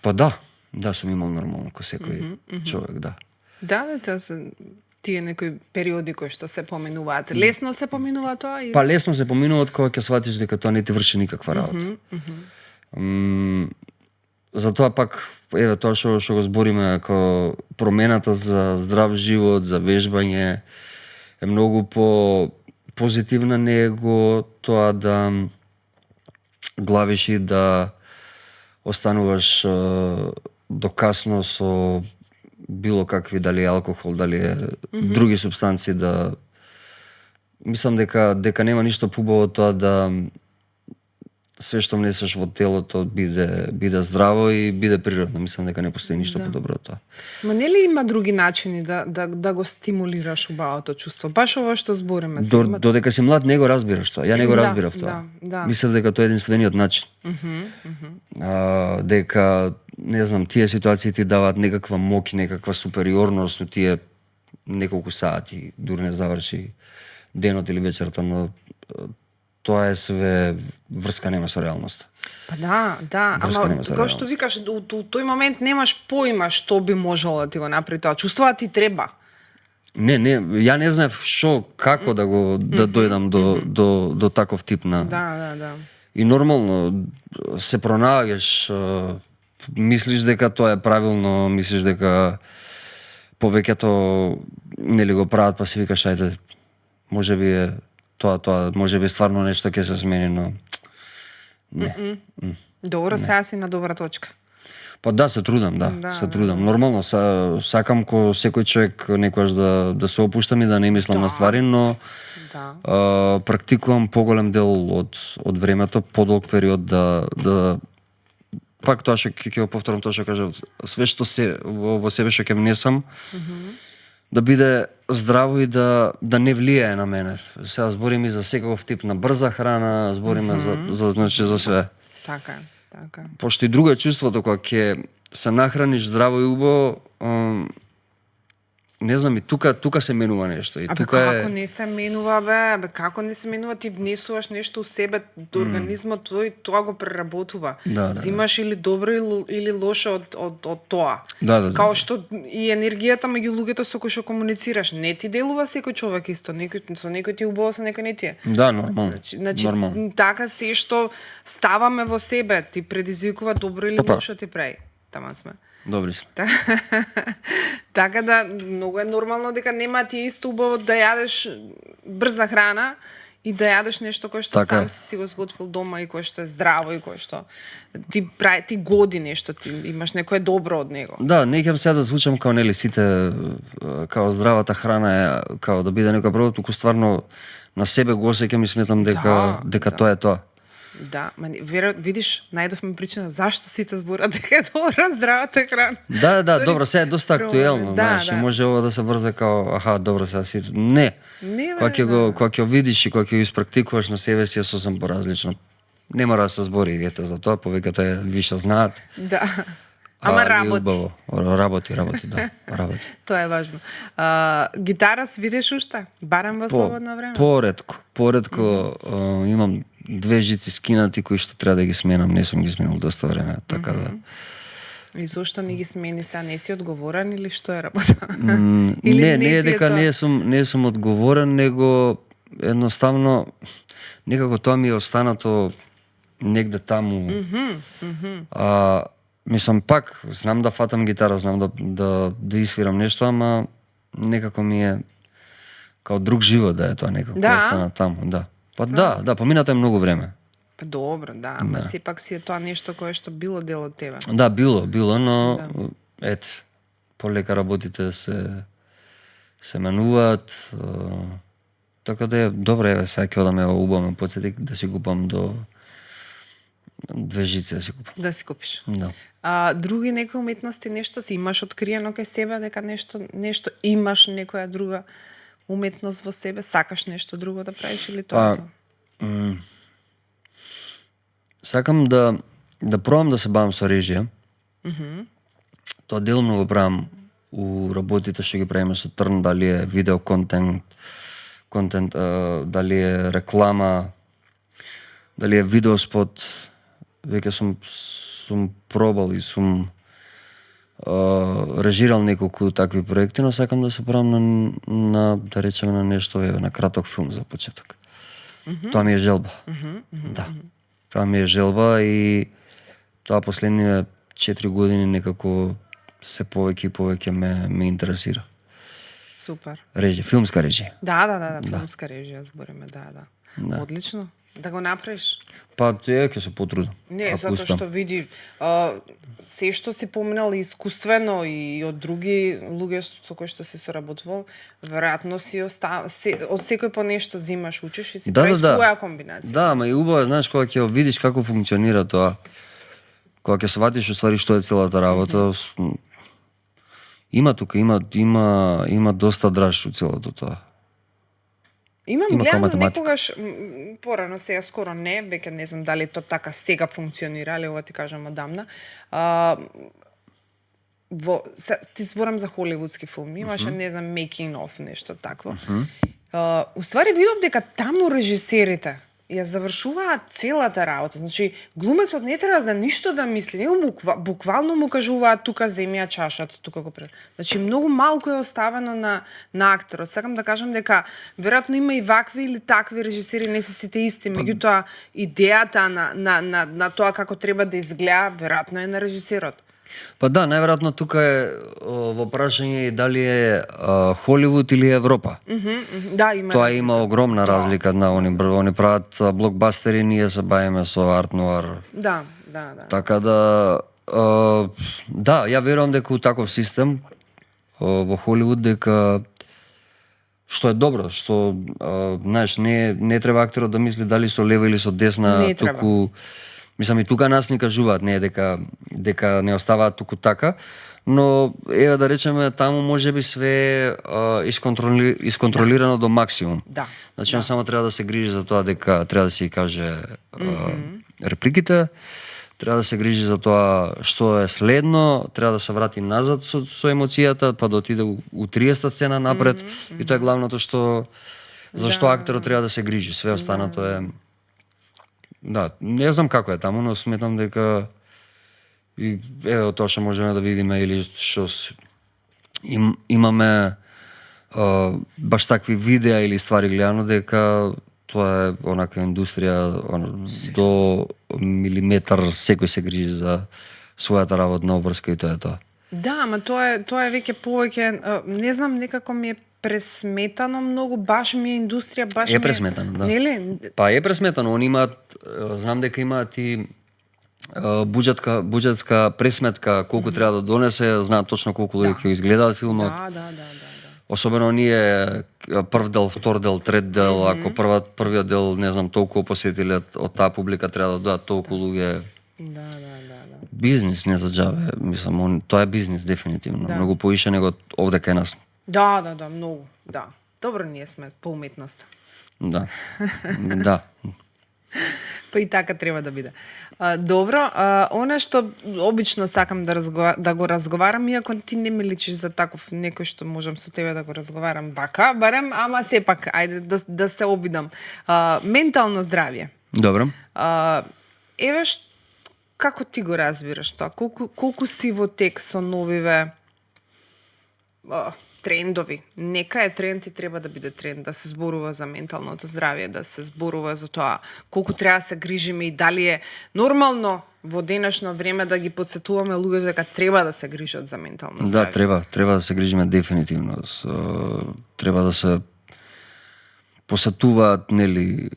Па да. Да, сум имал нормално, ко секој човек, да. Да, тоа се тие некои периоди кои што се поминуваат. Лесно се поминува тоа или? Па лесно се поминуваат кога ќе сватиш дека тоа не ти врши никаква работа. Затоа пак, еве тоа што го збориме, како промената за здрав живот, за вежбање, е многу позитивна него тоа да главиш и да остануваш до касно со било какви, дали е алкохол, дали е други супстанции, да мислам дека нема ништо побаво тоа да све што внесеш во телото биде здраво и биде природно. Мислам дека не постои ништо подобро од тоа. Ма нели има други начини да го стимулираш убавото чувство? Баш ова што збориме сега. Додека си млад не го разбираш тоа. Ја не го Да, разбирав тоа. да. Мислев дека тоа е единствениот начин. Дека не знам, тие ситуации ти даваат некаква моќ, некаква супериорност, но тие неколку сати, дури не заврши денот или вечерта, но тоа е све врска нема со реалноста. Па да, Врска ама нема со како што реалност. викаш, у тој момент немаш поима што би можело да ти го направи тоа. Чувствува ти треба. Не, ја не знаев како да дојдам до таков тип на. Да. И нормално се пронаоѓаш, мислиш дека тоа е правилно, мислиш дека повеќето нели го прават, па си викаш ајде, можеби е тоа, можеби стварно нешто ќе се смени, но не. Добро, сега си на добра точка. Па да, се трудам, се трудам. Нормално, сакам ко секој човек некојаш да се опуштам и да не мислам на ствари, но Да. практикувам поголем дел од времето, подолг период да пак тоа што ќе го повторам тоа што кажав, све што во себе што ќе внесам, да биде здраво и да не влијае на мене. Сега збориме за секаков тип на брза храна, збориме за све. Така е. Пошто и друго е чувството кога ќе се нахраниш здраво и убаво, не знам, и тука се менува нешто. И Абе, тука како не се менува, бе? Како не се менува? Ти внесуваш нешто у себе, организмот твој тоа го преработува. Да. Зимаш или добро или лошо од тоа. Да. Као што и енергијата меѓу луѓето со кои што комуницираш, не ти делува секој човек исто, со некој ти е убаво, со некој не ти е. Да, нормално. Значи така се што ставаме во себе, ти предизвикува добро или лошо ти прави. Таман сме. Добри сме. Така да, многу е нормално дека нема ти е исто убаво да јадеш брза храна и да јадеш нешто кое што Така сам си го сготвил дома и кое што е здраво и кое што ти годи нешто, ти имаш некое добро од него. Да, не ќе сега да звучам као нели сите као здравата храна е као да биде некој продукт, туку стварно на себе го осеќам и сметам дека тоа е тоа. Да, видиш, најдовме причина зашто сите зборат дека е добра здравата храна. Да, добро, сега е доста актуелно, знаеш, и може ова да се врзе као, добро, сега си... Не, кога ќе го видиш и кога ќе го испрактикуваш на себе си е сосем поразлично. Не мора да се збори ете за тоа, повеќето е више знаат. Да. Ама работи. Работи, да, работи. Тоа е важно. Гитара свириш уште? Барем во слободно време? Поредко имам 2 жици скинати кои што треба да ги сменам, не сум ги сменил доста време, така да. И зошто не ги смени сега? Не си одговорен или што е работа? Не е дека не сум одговорен, него едноставно некако тоа ми е останато негде таму. Мислам, пак, знам да фатам гитара, знам да свирам нешто, ама некако ми е као друг живот да е тоа некако, Да? остана таму, да. Па да, помината е многу време. Па добро, да, ама сепак си е тоа нешто кое што било дел од тебе. Да, било, но полека работите се менуваат, така да е добро, еве сега ќе одам, убаво ме потсети да си купам до 2 жици да си купам. Да си купиш. Да. Други некои уметности, нешто си имаш откриено кај себе, дека нешто имаш некоја друга уметност во себе, сакаш нешто друго да правиш или тоа? Сакам да пробам да се бавам со режија. Тоа делумно го правам у работите што ги правиме со Трн, дали е видео контент, дали е реклама, дали е видеоспот. Веќе сум пробал и сум режирал неколку такви проекти, но сакам да се пробам на да речеме на нешто, на краток филм за почеток. Тоа ми е желба. Да. Тоа ми е желба и тоа последниве 4 години некако се повеќе и повеќе ме интересира. Супер. Режија, филмска режија. Да, филмска режија збориме, да. Одлично. Да го направиш? Па ќе се потрудам. Не, затоа што види, се што си поминал искуствено и од други луѓе со кои што си соработувал, веројатно си од секој по нешто зимаш, учиш и си правиш своја комбинација. Да, ама и убаво, знаеш, кога ќе видиш како функционира тоа, кога ќе сватиш уствари што е целата работа, има тука, има доста драж у целото тоа. Имам гледано некогаш порано, сега скоро не, веќе не знам дали тоа така сега функционира, али ова ти кажам одамна. Ти зборам за холивудски филми, имаше, не знам, making of, нешто такво. Уствари видов дека таму режисерите ја завршуваат целата работа. Значи, глумецот не треба да ништо да мисли, него буквално му кажуваат тука земи ја чашата, тука го пред. Значи, многу малку е оставено на актерот. Сакам да кажам дека веројатно има и вакви или такви режисери, не се сите исти, меѓутоа идејата на тоа како треба да изгледа, веројатно е на режисерот. Па да, најверојатно тука е во прашање дали е Холивуд или Европа. Да, има. Тоа има огромна разлика на они прават блокбастери, ние се бавиме со арт нуар. Да. Така да да, ја верувам дека у таков систем во Холивуд дека што е добро, што знаеш, не треба актерот да мисли дали со лева или со десна, туку мислам, и тука нас ни кажуваат, не дека не оставаат туку така, но еве да речеме таму можеби све исконтролирано до максимум. Да. Значи само треба да се грижи за тоа дека треба да се каже репликите, треба да се грижи за тоа што е следно, треба да се врати назад со емоцијата, па да отиде у 30-та сцена напред, и тоа е главното што зашто актерот треба да се грижи, све останато е. Да, не знам како е таму, но сметам дека и еве тоа што можеме да видиме или што имаме баш такви видеа или ствари гледано дека тоа е онаква индустрија до милиметар секој се грижи за својата работна обврска и тоа е тоа. Да, ама тоа е веќе повеќе, не знам, некако ми е пресметано многу, баш ми е индустрија, баш ми е пресметано, да. Нели? Па е пресметано, они имаат, знам дека имаат и буџетска пресметка колку треба да донесе, знаат точно колку луѓе ќе изгледаат филмот. Да. Особено ние прв дел, втор дел, трет дел, ако првиот дел, не знам, толку посетили од таа публика треба да дојдат толку луѓе. Да. Бизнис не за џабе, мислам, тоа е бизнис дефинитивно, многу поише него овде кај нас. Да, многу, да. Добро, ние сме по уметност. Да. Па и така треба да биде. Добро, она што обично сакам да го разговарам, иако ти не ми личиш за таков некој што можам со тебе да го разговарам вака, барем, ама сепак, ајде да се обидам. Ментално здравје. Добро. Еве како ти го разбираш тоа? Колку си во тек со новиве трендови. Нека е тренд и треба да биде тренд, да се зборува за менталното здравје, да се зборува за тоа колку треба да се грижиме и дали е нормално во денешно време да ги потсетуваме луѓето дека треба да се грижат за ментално здравје. Да, треба да се грижиме дефинитивно. Треба да се посетуваат, нели,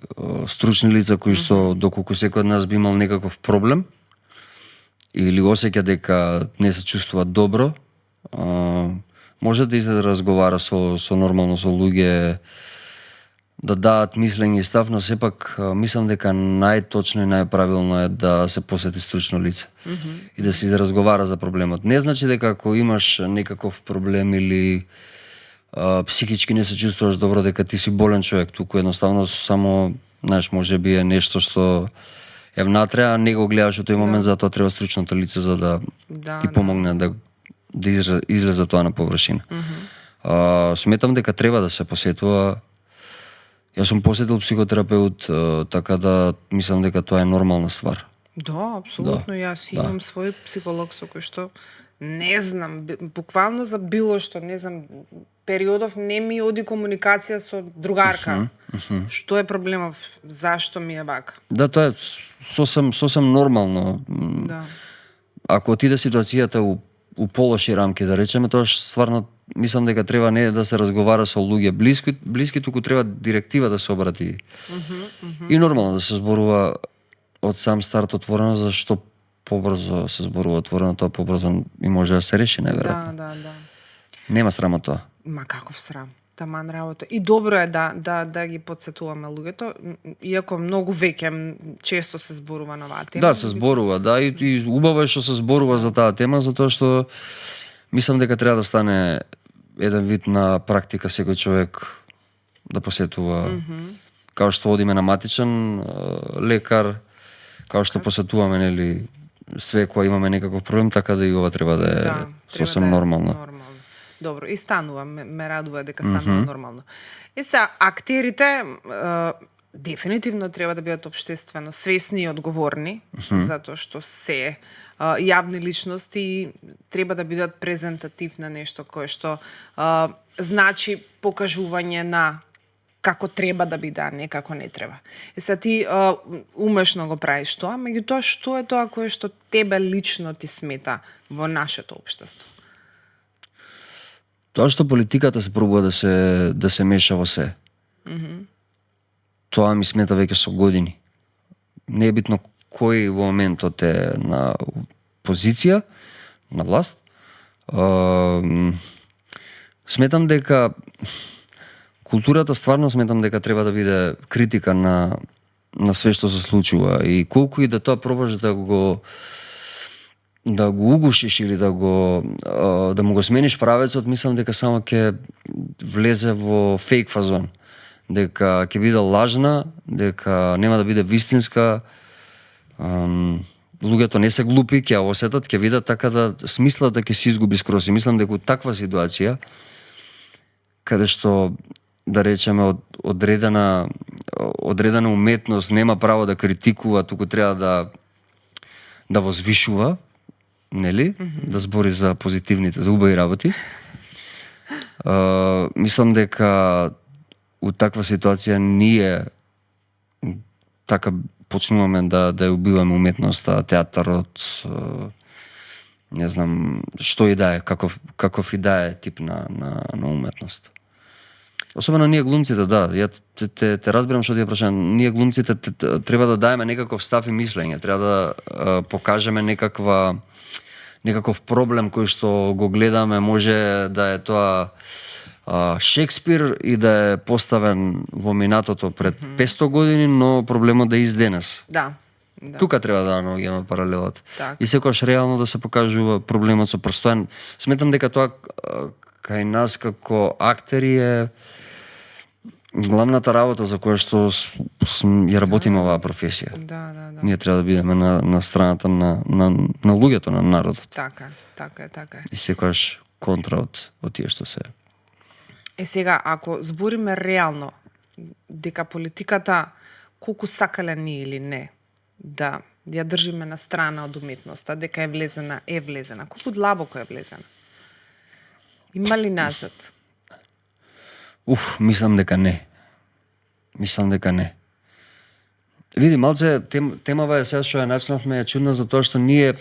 стручни лица кои што доколку секој од нас би имал некаков проблем или осеќа дека не се чувствува добро, може да излезе да разговара со нормално со луѓе, да дадат мислење и став, но сепак мислам дека најточно и најправилно е да се посети стручно лице и да се изразговара за проблемот. Не значи дека ако имаш некаков проблем или психички не се чувствуваш добро дека ти си болен човек, туку едноставно само, знаеш, може би е нешто што е внатре, а не го гледаш во тој момент, затоа треба стручното лице за да ти помогне да излезе тоа на површина. Сметам дека треба да се посетува. Јас сум посетил психотерапеут, така да мислам дека тоа е нормална ствар. Да, апсолутно. Јас имам свој психолог со кој што не знам, буквално за било што, не знам, периодов не ми оди комуникација со другарка. Што е проблемов? Зашто ми е вака? Да, тоа е сосем нормално. Да. Ако отиде ситуацијата у полоши рамки, да речеме, тоа стварно мислам дека треба не да се разговара со луѓе блиски, туку треба директива да се обрати. И нормално да се зборува од сам старт отворено, зашто побрзо се зборува отворено, тоа побрзо и може да се реши, најверојатно. Да. Нема срам од тоа. Ма каков срам? Таман работа. И добро е да ги потсетуваме луѓето, иако многу веќе често се зборува на оваа тема. Да, се зборува, да, и убаво е што се зборува за таа тема, затоа што мислам дека треба да стане еден вид на практика секој човек да посетува, као што одиме на матичен лекар, као што посетуваме, нели, све кога имаме некаков проблем, така да и ова треба да е сосем нормално. Добро, и станува, ме радува дека станува нормално. И сега, актерите дефинитивно треба да бидат општествено свесни и одговорни, затоа што се јавни личности и треба да бидат презентатив на нешто кое што значи покажување на како треба да биде, а не како не треба. И сега ти умешно го правиш тоа, меѓутоа што е тоа кое што тебе лично ти смета во нашето општество? Тоа што политиката се пробува да се меша во се. Тоа ми смета веќе со години. Не е битно кој во моментот е на позиција, на власт. Сметам дека културата стварно сметам дека треба да биде критика на све што се случува и колку и да тоа пробаш да го угушиш или да му го смениш правецот, мислам дека само ќе влезе во фейк фазон. Дека ќе биде лажна, дека нема да биде вистинска. Луѓето не се глупи, ќе осетат, ќе видат, така да смислата ќе се изгуби скроз. И мислам дека у таква ситуација, каде што, да речеме, одредена уметност нема право да критикува, туку треба да возвишува, нели? Да збори за позитивните, за убави работи. Мислам дека у таква ситуација ние така почнуваме да ја убиваме уметноста, театарот, не знам, што и да е, каков и да е тип на уметност. Особено ние глумците, да, ја те разбирам што ти ја прашам, ние глумците треба да даеме некаков став и мислење, треба да покажеме некаков проблем кој што го гледаме, може да е тоа Шекспир и да е поставен во минатото пред 500 години, но проблемот да е изденес. Да. Тука треба да наоѓаме паралелот. Так. И секогаш реално да се покажува проблемот со простојан. Сметам дека тоа кај нас како актери е главната работа за која што ја работиме оваа професија. Да. Ние треба да бидеме на страната на луѓето, на народот. Така е. И секогаш контра од тие што се. Сега, ако збориме реално дека политиката колку сакале ние или не да ја држиме на страна од уметноста, дека е влезена, колку длабоко е влезена? Има ли назад? Мислам дека не. Види, малце темава е сега што ја начнавме е чудна затоа што ние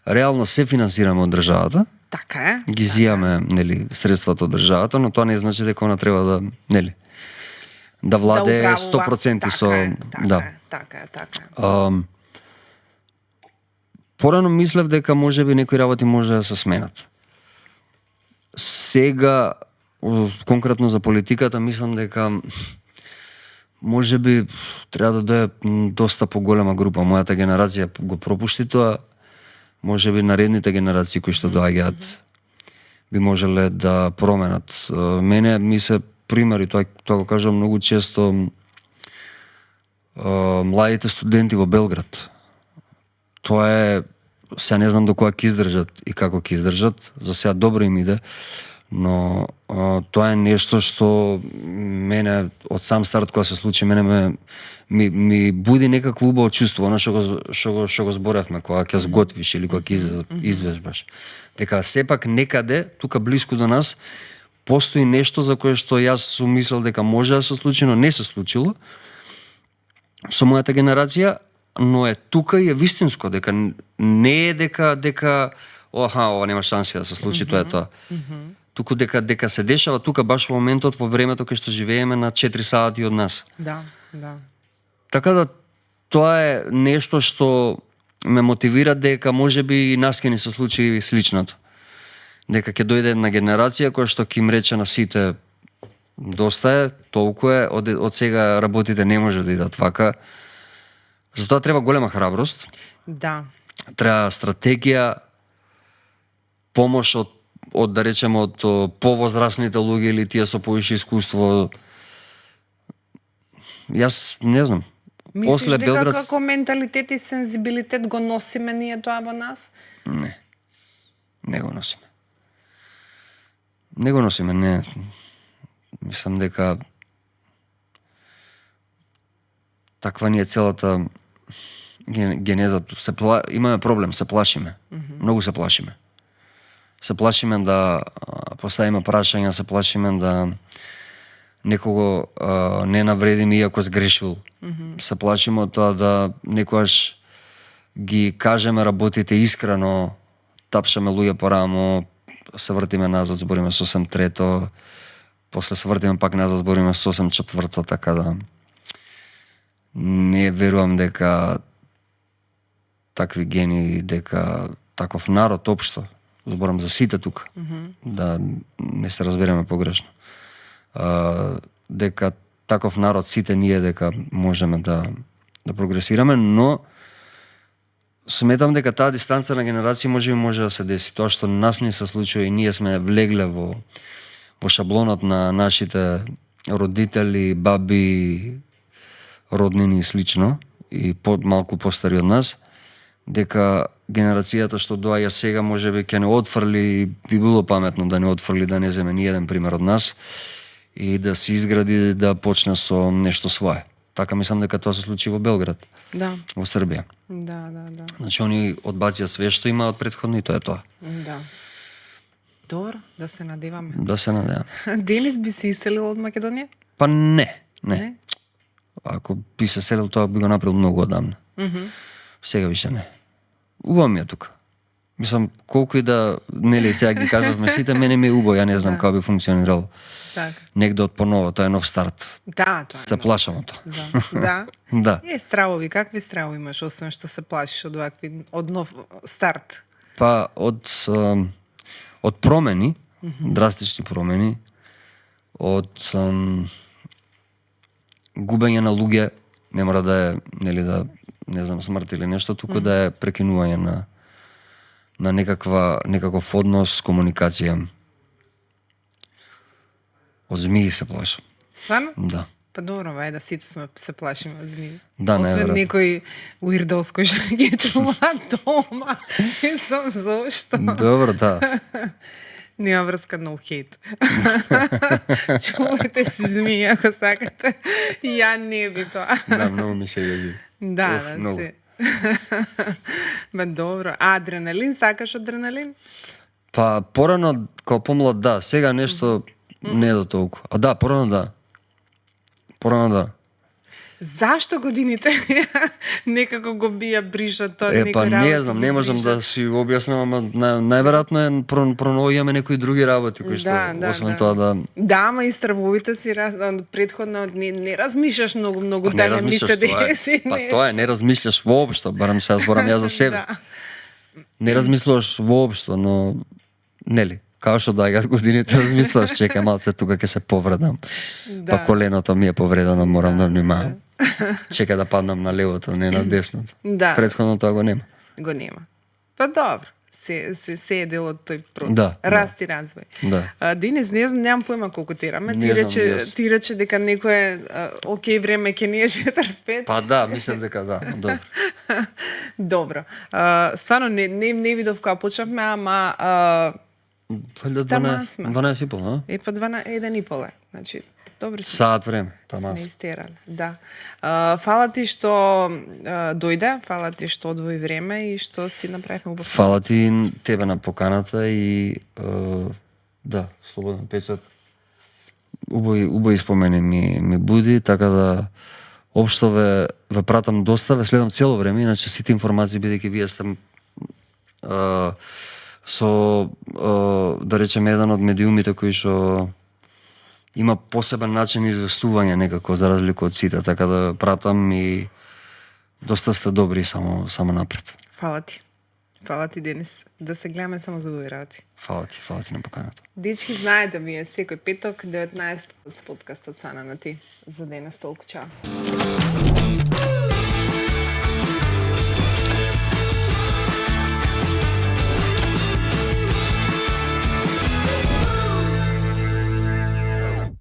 реално се финансираме од државата. Така е. Ги зијаме, нели, средствата од државата, но тоа не значи дека она треба да, нели, да владее управува. 100% со Така е. Порано мислев дека можеби некои работи може да се сменат. Сега конкретно за политиката мислам дека можеби треба да дојде доста поголема група. Мојата генерација го пропушти тоа. Можеби наредните генерации кои што доаѓаат би можеле да променат. Мене ми се примери, тоа го кажам многу често, младите студенти во Белград. Тоа е, сега не знам до кога ќе издржат и како ќе издржат, за сега добро им иде, но тоа е нешто што мене од сам старт кога се случи, мене ми буди некакво убаво чувство, она што го зборевме кога ќе сготвиш или кога ќе извежбаш. Дека сепак некаде тука блиску до нас постои нешто за кое што јас сум мислел дека може да се случи, но не се случило со мојата генерација, но е тука и е вистинско, дека не е дека ова нема шанси да се случи, тоа е тоа. Туку дека се дешава тука баш во моментот, во времето кај што живееме на 4 сати од нас. Да. Така да тоа е нешто што ме мотивира дека можеби и нас ќе ни се случи сличното. Дека ќе дојде една генерација која што ќе им рече на сите доста е, толку е, од сега работите не може да идат вака. Затоа треба голема храброст. Да. Треба стратегија, помош од да речеме од повозрасните луѓе или тие со повише искуство. Јас не знам. Мислиш дека како менталитет и сензибилитет го носиме ние тоа во нас? Не го носиме. Не. Мислам дека таква ни е целата генеза. Имаме проблем, се плашиме. Многу се плашиме. Се плашиме да поставиме прашања, се плашиме да некого не навредиме иако сгрешил. Се плашиме од тоа да некојаш ги кажеме работите искрено, тапшаме луѓе по рамо, се вртиме назад, збориме сосем трето, после се вртиме пак назад, збориме сосем четврто, така да не верувам дека такви гени, дека таков народ општо, зборам за сите тука, да не се разбереме погрешно, дека таков народ сите ние дека можеме да прогресираме, но сметам дека таа дистанца на генерации може да се деси. Тоа што нас не се случува и ние сме влегле во шаблонот на нашите родители, баби, роднини и слично, и малку постари од нас, дека генерацијата што доаѓа сега можеби ќе не отфрли, би било паметно да не отфрли, да не земе ни еден пример од нас и да се изгради, да почне со нешто свое. Така мислам дека тоа се случи во Белград. Да. Во Србија. Да. Значи они одбација све што има од претходни и тоа е тоа. Да. Добро, да се надеваме. Денис би се иселил од Македонија? Па не. Ако би се селил, тоа би го направил многу одамна. Сега више не. Убаво ми е тука. Мислам, колку и да, нели, сега ги кажавме сите, мене ми е убаво, ја не знам како би функционирал. Так. Негде од поново, тоа е нов старт. Да, тоа е. Се плашам од тоа. Да. Да. Стравови, какви стравови имаш, освен што се плашиш од нов старт? Па, од промени, драстични промени, од губење на луѓе, не мора да е, нели, да, не знам, смрт или нешто, туку да е прекинување на некаков однос, комуникација. Од змии се плашам. Сварно? Да. Па добро, да сите се плашиме од змии. Да, освен некој уирдос кој што ги чува дома. Сам зошто? Добро, да. Нема врска, no hate. Чувајте си змии ако сакате. Ја не би тоа. Да, многу ми се јази. Да, се. Ба добро. А адреналин, сакаш адреналин? Па порано, као помлад, да. Сега нешто Не до толку. А да, порано да. Порано да. Зашто годините некако го бија бришат тоа Па некои не работи знам, ги не можам бришат? да си објаснам, ама најверојатно е пронаоѓаме некои други работи кои што освен тоа да ама и стравовите си предходно не размишljаш многу не да не ми размислиш се тоа. деси Па нешто. тоа е, не размислиш воопшто, барам се зборам ја за себе. Да. Не размислуваш воопшто, но нели, као што доаѓаат годините, размислуваш, чекај малце тука ќе се повредам. Да. Па коленото ми е повредено, морам да внимавам. Чекај да паднам на левото, не на десното. Да. Претходно тоа го нема. Го нема. Па добро. Се е дел од тој процес. Да, Раст и развој. Да. Денес не знам, немам појма колку тераме. Не знам, Ти рече дека некое окей време ќе не е 45. Па да, мислам дека да, добро. Добро. Стварно не видов кога почнавме, ама Валјда Тама сме. 12,5, а? е па 1,5 е. Значи, добро сме. Саат време, тама. Сме истерали, да. Фала ти што дојде, фала ти што одвои време и што си направивме убав. Фала ти тебе на поканата и да, слободен печат. Убави спомени ми буди, така да општо ве пратам доста, ве следам цело време, иначе сите информации бидејќи вие сте со да речеме еден од медиумите кои што има посебен начин известување некако за разлика од сите, така да пратам и доста сте добри само напред. Фала ти. Фала ти, Денис. Да се гледаме само за убави работи. Фала ти на поканата. Дечки, знаете, ми е секој петок 19 с подкастот Сана на ти. За денес толку чао.